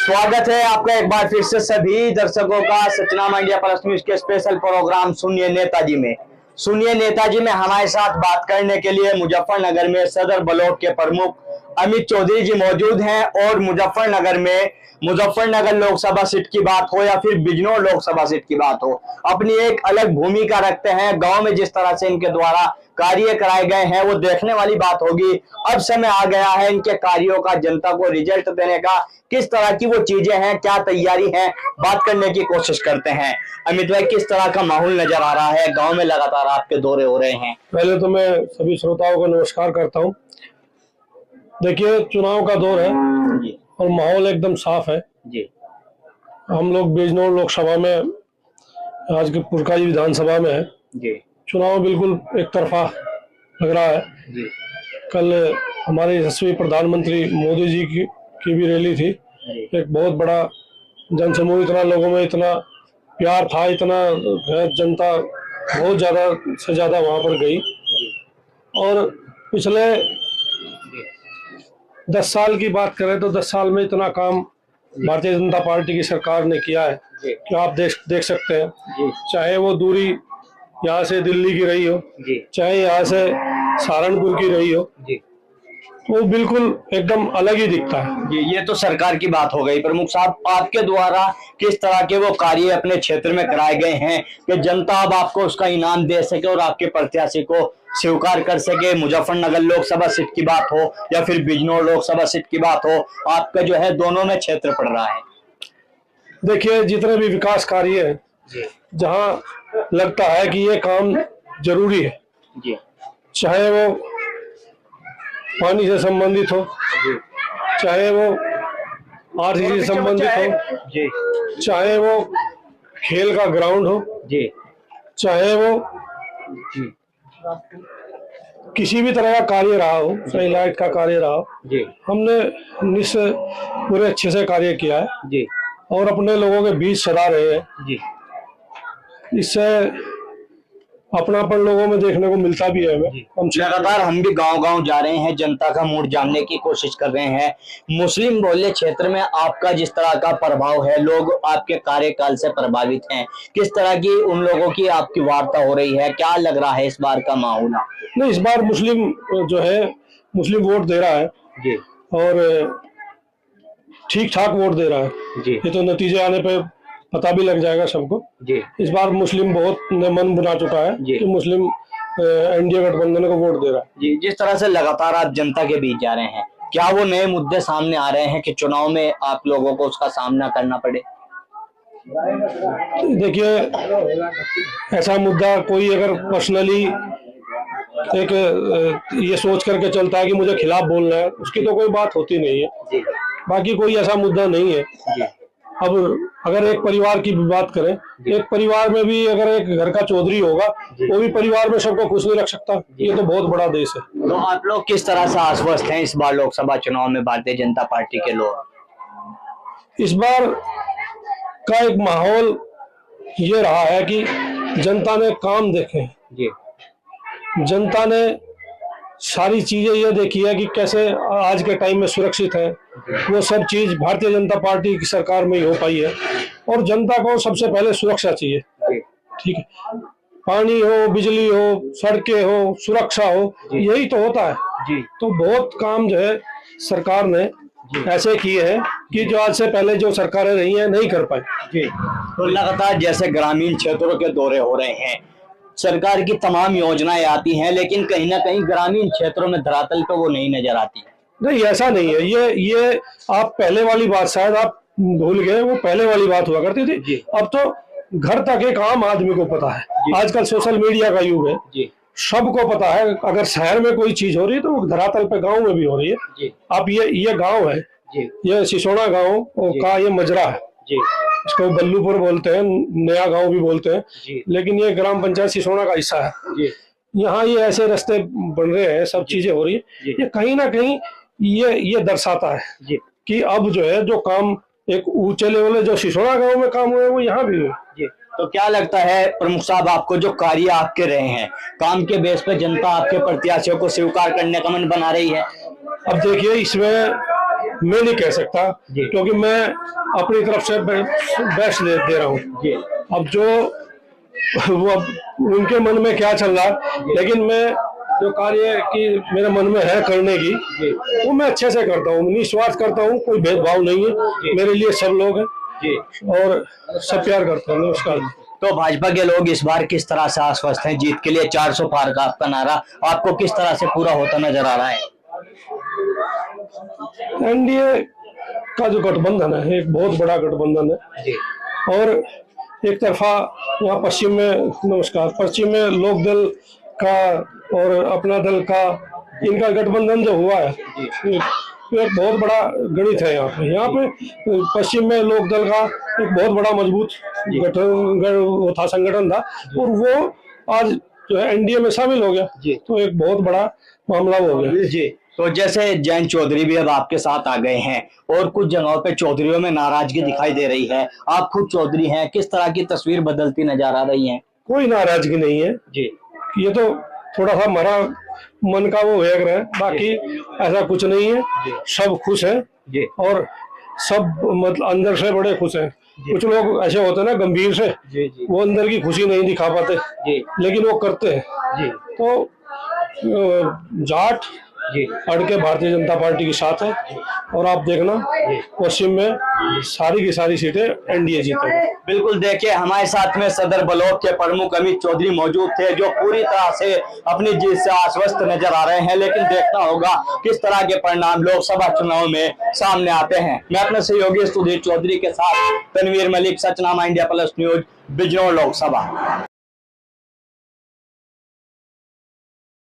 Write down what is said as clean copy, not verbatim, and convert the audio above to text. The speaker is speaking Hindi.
स्वागत है आपका एक बार फिर से सभी दर्शकों का सचनामा इंडिया प्लस न्यूज के स्पेशल प्रोग्राम सुनिए नेताजी में। सुनिए नेताजी में हमारे साथ बात करने के लिए मुजफ्फरनगर में सदर ब्लॉक के प्रमुख अमित चौधरी जी मौजूद हैं और मुजफ्फरनगर में मुजफ्फरनगर लोकसभा सीट की बात हो या फिर बिजनौर लोकसभा सीट की बात हो, अपनी एक अलग भूमिका रखते हैं। गांव में जिस तरह से इनके द्वारा कार्य कराए गए हैं वो देखने वाली बात होगी। अब समय आ गया है इनके कार्यों का जनता को रिजल्ट देने का। किस तरह की वो चीजें हैं, क्या तैयारी है, बात करने की कोशिश करते हैं। अमित भाई, किस तरह का माहौल नजर आ रहा है? गांव में लगातार आपके दौरे हो रहे हैं। पहले तो मैं सभी श्रोताओं को नमस्कार करता हूं। देखिए, चुनाव का दौर है जी। और माहौल एकदम साफ है जी। हम लोग बिजनौर लोकसभा में, आज के पुरकाजी विधानसभा में है जी। चुनाव बिल्कुल एक तरफा लग रहा है जी। कल हमारे यशस्वी प्रधानमंत्री मोदी जी की भी रैली थी। एक बहुत बड़ा जनसमूह, इतना लोगों में इतना प्यार था, इतना जनता बहुत ज्यादा से ज्यादा वहां पर गई। और पिछले 10 साल की बात करें तो 10 साल में इतना काम भारतीय जनता पार्टी की सरकार ने किया है कि आप देख सकते हैं। चाहे वो दूरी यहाँ से दिल्ली की रही हो, चाहे यहाँ से सहारनपुर की रही हो, वो बिल्कुल एकदम अलग ही दिखता है जी। ये तो सरकार की बात हो गई। प्रमुख साहब, आपके द्वारा किस तरह के वो कार्य अपने क्षेत्र में कराए गए हैं कि जनता अब आपको उसका इनाम दे सके और आपके प्रत्याशी को स्वीकार कर सके? मुजफ्फरनगर लोकसभा सीट की बात हो या फिर बिजनौर लोकसभा सीट की बात हो, आपका जो है दोनों में क्षेत्र पड़ रहा है। देखिए, जितने भी विकास कार्य है, जहाँ लगता है कि ये काम जरूरी है जी। चाहे वो पानी से संबंधित हो, चाहे वो आरसीसी से संबंधित हो जी, चाहे वो खेल का ग्राउंड हो जी, चाहे वो जी किसी भी तरह का कार्य रहा हो, चाहे लाइट का कार्य रहा हो जी, हमने पूरे अच्छे से कार्य किया है जी। और अपने लोगों के बीच सदा रहे हैं जी। इससे अपनापन लोगों में देखने को मिलता भी है। लगातार हम भी गांव-गांव जा रहे हैं, जनता का मूड जानने की कोशिश कर रहे हैं। मुस्लिम बहुल्य क्षेत्र में आपका जिस तरह का प्रभाव है, लोग आपके कार्यकाल से प्रभावित हैं, किस तरह की उन लोगों की आपकी वार्ता हो रही है? क्या लग रहा है इस बार का माहौल? नहीं, इस बार मुस्लिम जो है, मुस्लिम वोट दे रहा है जी। और ठीक ठाक वोट दे रहा है जी। ये तो नतीजे आने पे पता भी लग जाएगा सबको जी। इस बार मुस्लिम बहुत मन बना चुका है कि मुस्लिम एनडीए गठबंधन को वोट दे रहा है जी। जिस तरह से लगातार आप जनता के बीच जा रहे हैं, क्या वो नए मुद्दे सामने आ रहे हैं कि चुनाव में आप लोगों को उसका सामना करना पड़े? देखिए, ऐसा मुद्दा कोई अगर पर्सनली एक ये सोच करके चलता है कि मुझे खिलाफ बोलना है, उसकी तो कोई बात होती नहीं है। बाकी कोई ऐसा मुद्दा नहीं है। अब अगर एक परिवार की बात करें, एक परिवार में भी अगर एक घर का चौधरी होगा, वो भी परिवार में सबको खुश नहीं रख सकता। ये तो बहुत बड़ा देश है। तो आप लोग किस तरह से आश्वस्त हैं इस बार लोकसभा चुनाव में भारतीय जनता पार्टी के लोग? इस बार का एक माहौल ये रहा है कि जनता ने काम देखे जी। जनता ने सारी चीजें ये देखी है कि कैसे आज के टाइम में सुरक्षित है। वो सब चीज भारतीय जनता पार्टी की सरकार में ही हो पाई है। और जनता को सबसे पहले सुरक्षा चाहिए, ठीक है। पानी हो, बिजली हो, सड़कें हो, सुरक्षा हो, यही तो होता है जी। तो बहुत काम जो है सरकार ने ऐसे किए हैं कि जो आज से पहले जो सरकारें रही हैं नहीं कर पाई जी। तो लगातार जैसे ग्रामीण क्षेत्रों के दौरे हो रहे हैं, सरकार की तमाम योजनाएं आती हैं, लेकिन कहीं ना कहीं ग्रामीण क्षेत्रों में धरातल पे वो नहीं नजर आती है। नहीं, ऐसा नहीं है। ये आप पहले वाली बात शायद आप भूल गए, वो पहले वाली बात हुआ करती थी। अब तो घर तक एक आम आदमी को पता है। आजकल सोशल मीडिया का युग है, सबको पता है। अगर शहर में कोई चीज हो रही है तो वो धरातल पे गाँव में भी हो रही है। अब ये गाँव है, ये सिसोना गाँव का ये मजरा है, इसको बल्लूपुर बोलते हैं, नया गांव भी बोलते हैं, लेकिन ये ग्राम पंचायत सिसोना का हिस्सा है। यहाँ ये ऐसे रास्ते बन रहे हैं, सब चीजें हो रही है। ये कहीं ना कहीं ये दर्शाता है कि अब जो है जो काम एक ऊंचे लेवल जो सिसोना गांव में काम हुए वो यहाँ भी हुए। तो क्या लगता है प्रमुख साहब, आपको जो कार्य आपके रहे हैं, काम के बेस पे जनता आपके प्रत्याशियों को स्वीकार करने का मन बना रही है? अब देखिए, इसमें मैं नहीं कह सकता, क्योंकि मैं अपनी तरफ से बेस्ट दे रहा हूँ। अब जो वो अब उनके मन में क्या चल रहा है, लेकिन मैं जो कार्य की मेरे मन में है करने की, वो मैं अच्छे से करता हूँ, निस्वार्थ करता हूँ, कोई भेदभाव नहीं है। मेरे लिए सब लोग हैं और सब प्यार करते हैं। नमस्कार। तो भाजपा के लोग इस बार किस तरह से आश्वस्त हैं जीत के लिए? 400 पार का आपका नारा आपको किस तरह से पूरा होता नजर आ रहा है? एनडीए का जो गठबंधन है एक बहुत बड़ा गठबंधन है, और एक तरफा यहाँ पश्चिम में लोकदल का और अपना दल का, इनका गठबंधन जो हुआ है एक बहुत बड़ा गणित है। यहाँ पे पश्चिम में लोकदल का एक बहुत बड़ा मजबूत संगठन था, और वो आज जो है एनडीए में शामिल हो गया, तो एक बहुत बड़ा मामला हो गया जी। तो जैसे जयंत चौधरी भी अब आपके साथ आ गए हैं, और कुछ जगहों पे चौधरियों में नाराजगी दिखाई दे रही है, आप खुद चौधरी हैं, किस तरह की तस्वीर बदलती नजर आ रही है? कोई नाराजगी नहीं है जी, ये तो थोड़ा सा हमारा मन का वो वेग रहा है, बाकी ऐसा कुछ नहीं है। सब खुश हैं जी, और सब मतलब अंदर से बड़े खुश हैं। कुछ लोग ऐसे होते हैं ना गंभीर से जी, वो अंदर की खुशी नहीं दिखा पाते जी, लेकिन वो करते हैं जी। तो जाट अड़ के भारतीय जनता पार्टी के साथ है, और आप देखना पश्चिम में सारी की सारी सीटें एनडीए जीतेगी। बिल्कुल, देखिए हमारे साथ में सदर ब्लॉक के प्रमुख अमित चौधरी मौजूद थे, जो पूरी तरह से अपनी जीत से आश्वस्त नजर आ रहे हैं, लेकिन देखना होगा किस तरह के परिणाम लोकसभा चुनाव में सामने आते हैं। मैं अपने सहयोगी सुधीर चौधरी के साथ Tanveer Malik, Sachnama India plus news, Bijnor Lok Sabha.